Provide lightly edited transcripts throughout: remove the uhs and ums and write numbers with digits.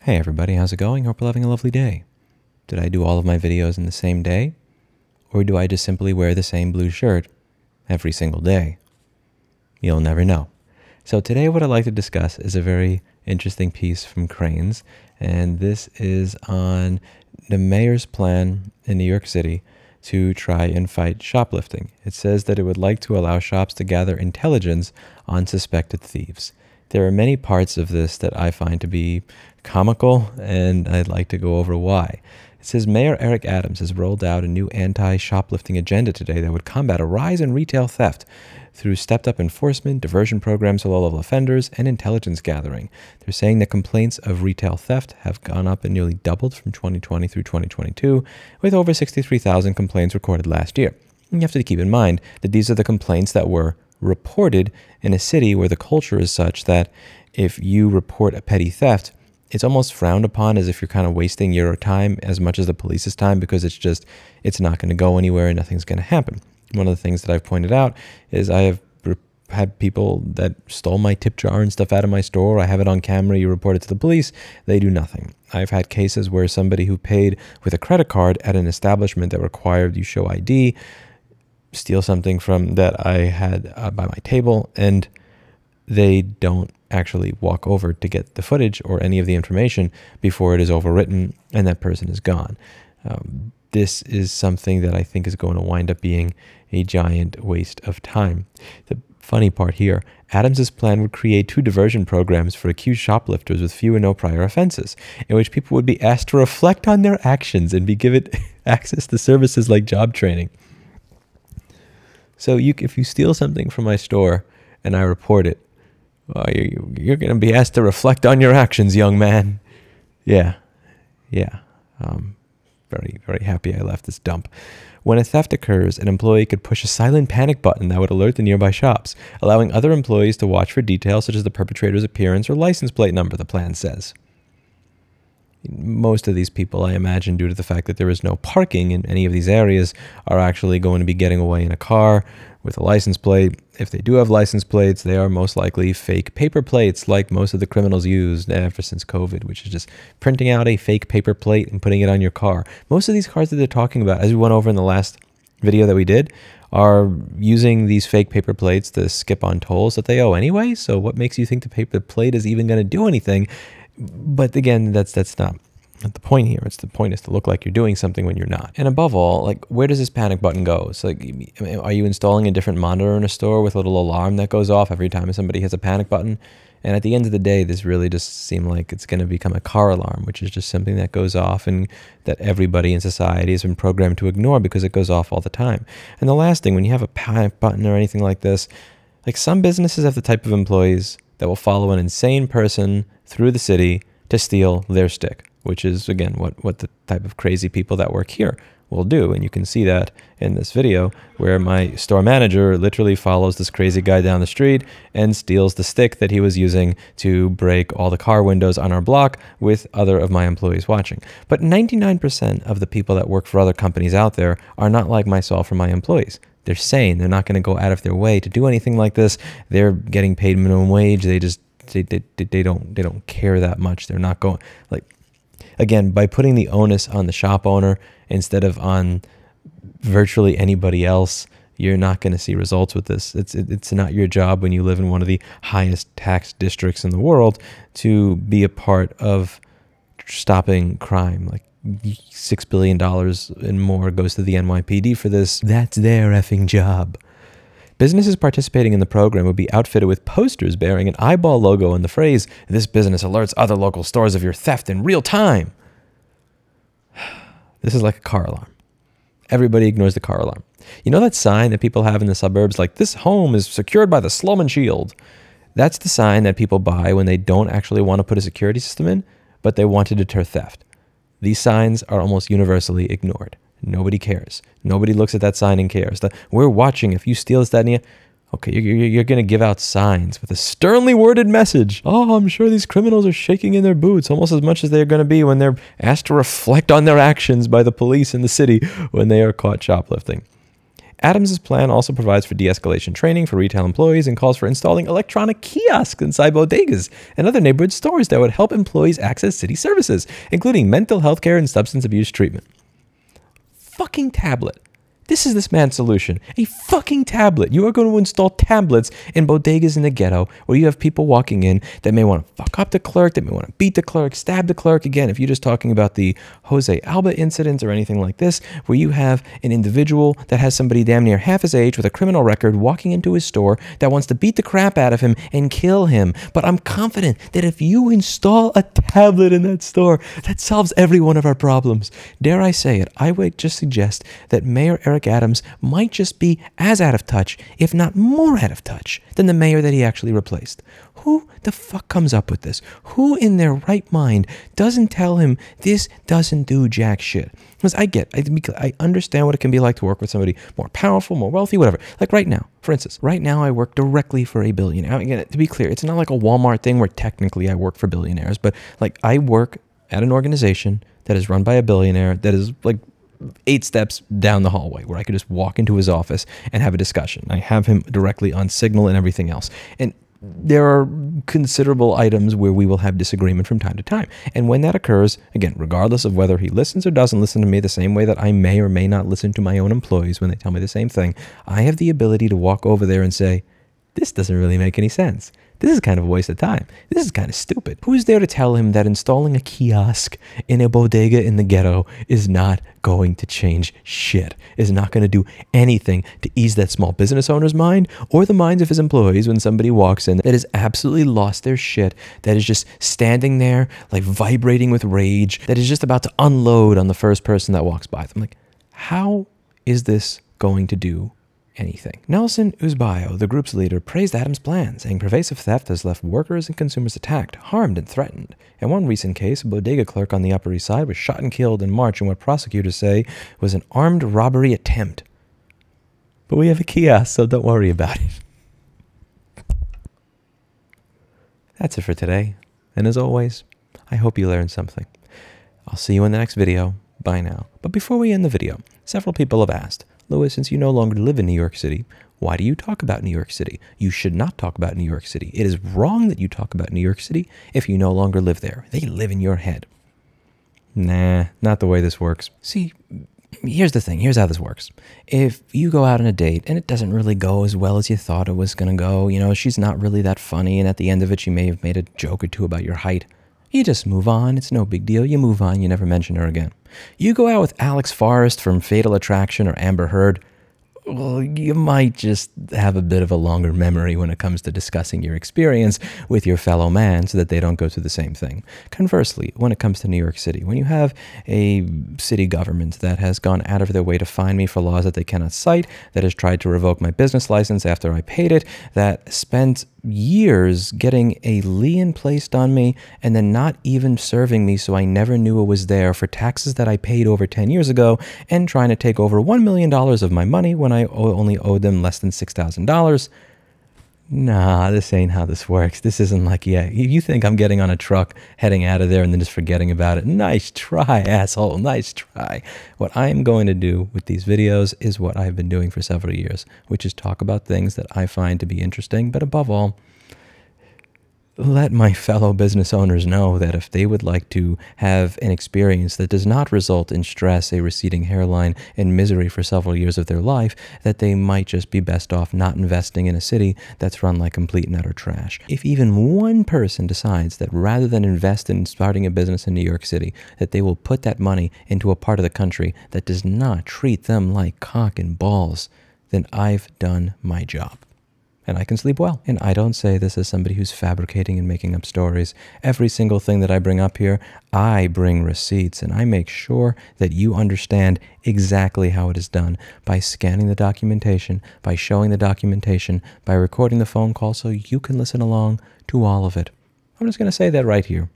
Hey everybody, how's it going? Hope you're having a lovely day. Did I do all of my videos in the same day? Or do I just simply wear the same blue shirt every single day? You'll never know. So today what I'd like to discuss is a very interesting piece from Cranes, and this is on the mayor's plan in New York City to try and fight shoplifting. It says that it would like to allow shops to gather intelligence on suspected thieves. There are many parts of this that I find to be comical, and I'd like to go over why. It says Mayor Eric Adams has rolled out a new anti-shoplifting agenda today that would combat a rise in retail theft through stepped-up enforcement, diversion programs for low-level offenders, and intelligence gathering. They're saying that complaints of retail theft have gone up and nearly doubled from 2020 through 2022, with over 63,000 complaints recorded last year. And you have to keep in mind that these are the complaints that were reported in a city where the culture is such that if you report a petty theft, it's almost frowned upon, as if you're kind of wasting your time as much as the police's time, because it's not going to go anywhere and nothing's going to happen. One of the things that I've pointed out is I have had people that stole my tip jar and stuff out of my store. I have it on camera. You report it to the police. They do nothing. I've had cases where somebody who paid with a credit card at an establishment that required you show ID steal something from that I had by my table, and they don't actually walk over to get the footage or any of the information before it is overwritten and that person is gone. This is something that I think is going to wind up being a giant waste of time. The funny part here, Adams's plan would create 2 diversion programs for accused shoplifters with few or no prior offenses, in which people would be asked to reflect on their actions and be given access to services like job training. So if you steal something from my store and I report it, you're going to be asked to reflect on your actions, young man. Yeah. Very, very happy I left this dump. When a theft occurs, an employee could push a silent panic button that would alert the nearby shops, allowing other employees to watch for details such as the perpetrator's appearance or license plate number, the plan says. Most of these people, I imagine, due to the fact that there is no parking in any of these areas, are actually going to be getting away in a car with a license plate. If they do have license plates, they are most likely fake paper plates like most of the criminals used ever since COVID, which is just printing out a fake paper plate and putting it on your car. Most of these cars that they're talking about, as we went over in the last video that we did, are using these fake paper plates to skip on tolls that they owe anyway. So what makes you think the paper plate is even going to do anything? But again, that's not the point here. The point is to look like you're doing something when you're not. And above all, like, where does this panic button go? So, like, are you installing a different monitor in a store with a little alarm that goes off every time somebody hits a panic button? And at the end of the day, this really just seemed like it's going to become a car alarm, which is just something that goes off and that everybody in society has been programmed to ignore because it goes off all the time. And the last thing, when you have a panic button or anything like this, like, some businesses have the type of employees that will follow an insane person through the city to steal their stick, which is, again, what the type of crazy people that work here will do. And you can see that in this video where my store manager literally follows this crazy guy down the street and steals the stick that he was using to break all the car windows on our block with other of my employees watching. But 99% of the people that work for other companies out there are not like myself or my employees. They're sane. They're not going to go out of their way to do anything like this. They're getting paid minimum wage. They don't care that much. They're not going, like, again, by putting the onus on the shop owner instead of on virtually anybody else, you're not going to see results with this. It's not your job when you live in one of the highest tax districts in the world to be a part of stopping crime. Like, $6 billion and more goes to the NYPD for this. That's their effing job. Businesses participating in the program would be outfitted with posters bearing an eyeball logo and the phrase, "This business alerts other local stores of your theft in real time." This is like a car alarm. Everybody ignores the car alarm. You know that sign that people have in the suburbs, like, "This home is secured by the Sloman Shield"? That's the sign that people buy when they don't actually want to put a security system in, but they want to deter theft. These signs are almost universally ignored. Nobody cares. Nobody looks at that sign and cares. We're watching. If you steal this, that, and the... Okay, you're going to give out signs with a sternly worded message. Oh, I'm sure these criminals are shaking in their boots almost as much as they're going to be when they're asked to reflect on their actions by the police in the city when they are caught shoplifting. Adams' plan also provides for de-escalation training for retail employees and calls for installing electronic kiosks inside bodegas and other neighborhood stores that would help employees access city services, including mental health care and substance abuse treatment. Fucking tablet. This is this man's solution. A fucking tablet. You are going to install tablets in bodegas in the ghetto where you have people walking in that may want to fuck up the clerk, that may want to beat the clerk, stab the clerk. Again, if you're just talking about the Jose Alba incident or anything like this, where you have an individual that has somebody damn near half his age with a criminal record walking into his store that wants to beat the crap out of him and kill him. But I'm confident that if you install a tablet in that store, that solves every one of our problems. Dare I say it, I would just suggest that Mayor Eric Adams might just be as out of touch, if not more out of touch, than the mayor that he actually replaced. Who the fuck comes up with this? Who in their right mind doesn't tell him this doesn't do jack shit? Because I understand what it can be like to work with somebody more powerful, more wealthy, whatever. Like right now, for instance, right now I work directly for a billionaire. Again, to be clear, it's not like a Walmart thing where technically I work for billionaires, but like I work at an organization that is run by a billionaire that is like 8 steps down the hallway where I could just walk into his office and have a discussion. I have him directly on Signal and everything else. And there are considerable items where we will have disagreement from time to time. And when that occurs, again, regardless of whether he listens or doesn't listen to me the same way that I may or may not listen to my own employees when they tell me the same thing, I have the ability to walk over there and say, this doesn't really make any sense. This is kind of a waste of time. This is kind of stupid. Who's there to tell him that installing a kiosk in a bodega in the ghetto is not going to change shit, is not going to do anything to ease that small business owner's mind or the minds of his employees when somebody walks in that has absolutely lost their shit, that is just standing there like vibrating with rage, that is just about to unload on the first person that walks by them. Like, how is this going to do anything? Nelson Uzbayo, the group's leader, praised Adams' plan, saying pervasive theft has left workers and consumers attacked, harmed, and threatened. In one recent case, a bodega clerk on the Upper East Side was shot and killed in March in what prosecutors say was an armed robbery attempt. But we have a kiosk, so don't worry about it. That's it for today. And as always, I hope you learned something. I'll see you in the next video. Bye now. But before we end the video, several people have asked, Louis, since you no longer live in New York City, why do you talk about New York City? You should not talk about New York City. It is wrong that you talk about New York City if you no longer live there. They live in your head. Nah, not the way this works. See, here's the thing. Here's how this works. If you go out on a date and it doesn't really go as well as you thought it was going to go, you know, she's not really that funny, and at the end of it, she may have made a joke or two about your height. You just move on. It's no big deal. You move on. You never mention her again. You go out with Alex Forrest from Fatal Attraction or Amber Heard, well, you might just have a bit of a longer memory when it comes to discussing your experience with your fellow man so that they don't go through the same thing. Conversely, when it comes to New York City, when you have a city government that has gone out of their way to fine me for laws that they cannot cite, that has tried to revoke my business license after I paid it, that spent years getting a lien placed on me and then not even serving me so I never knew it was there for taxes that I paid over 10 years ago, and trying to take over $1 million of my money when I only owed them less than $6,000. Nah, this ain't how this works. This isn't like, yeah, you think I'm getting on a truck, heading out of there, and then just forgetting about it. Nice try, asshole. Nice try. What I am going to do with these videos is what I've been doing for several years, which is talk about things that I find to be interesting, but above all, let my fellow business owners know that if they would like to have an experience that does not result in stress, a receding hairline, and misery for several years of their life, that they might just be best off not investing in a city that's run like complete and utter trash. If even one person decides that rather than invest in starting a business in New York City, that they will put that money into a part of the country that does not treat them like cock and balls, then I've done my job. And I can sleep well. And I don't say this as somebody who's fabricating and making up stories. Every single thing that I bring up here, I bring receipts, and I make sure that you understand exactly how it is done by scanning the documentation, by showing the documentation, by recording the phone call so you can listen along to all of it. I'm just going to say that right here.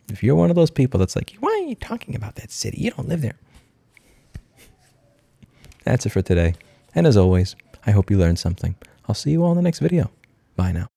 If you're one of those people that's like, why are you talking about that city? You don't live there. That's it for today. And as always, I hope you learned something. I'll see you all in the next video. Bye now.